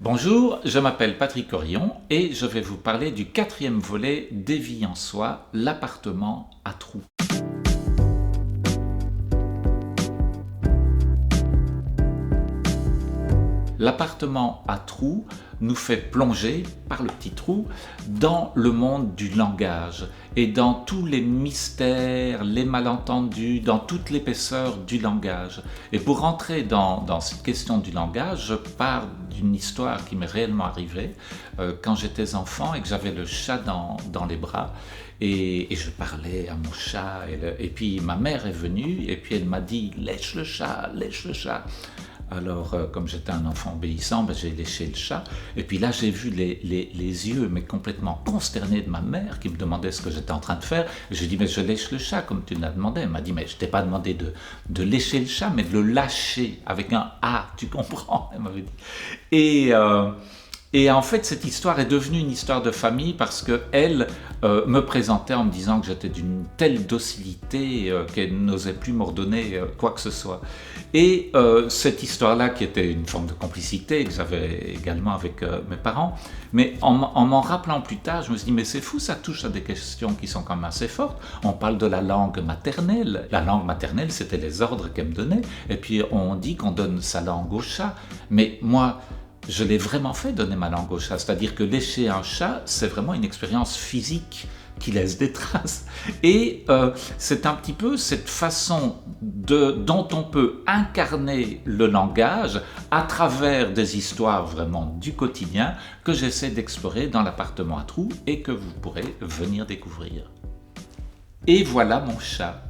Bonjour, je m'appelle Patrick Orion et je vais vous parler du quatrième volet d'Evie en soi, l'appartement à trous. L'appartement à trous nous fait plonger par le petit trou dans le monde du langage et dans tous les mystères, les malentendus, dans toute l'épaisseur du langage. Et pour rentrer dans cette question du langage, je pars d'une histoire qui m'est réellement arrivée quand j'étais enfant et que j'avais le chat dans les bras. Et je parlais à mon chat et puis ma mère est venue et puis elle m'a dit « lèche le chat, lèche le chat ». Alors, comme j'étais un enfant obéissant, j'ai léché le chat. Et puis là, j'ai vu les yeux mais complètement consternés de ma mère qui me demandait ce que j'étais en train de faire. J'ai dit, mais je lèche le chat comme tu me l'as demandé. Elle m'a dit, mais je t'ai pas demandé de lécher le chat, mais de le lâcher avec un A, tu comprends? Elle m'avait dit. Et en fait, cette histoire est devenue une histoire de famille parce qu'elle me présentait en me disant que j'étais d'une telle docilité qu'elle n'osait plus m'ordonner quoi que ce soit. Et cette histoire-là, qui était une forme de complicité que j'avais également avec mes parents, mais en m'en rappelant plus tard, je me suis dit, mais c'est fou, ça touche à des questions qui sont quand même assez fortes. On parle de la langue maternelle. La langue maternelle, c'était les ordres qu'elle me donnait. Et puis on dit qu'on donne sa langue au chat. Mais moi, je l'ai vraiment fait donner ma langue au chat, c'est-à-dire que lécher un chat, c'est vraiment une expérience physique qui laisse des traces. Et c'est un petit peu cette façon dont on peut incarner le langage à travers des histoires vraiment du quotidien que j'essaie d'explorer dans l'appartement à trous et que vous pourrez venir découvrir. Et voilà mon chat.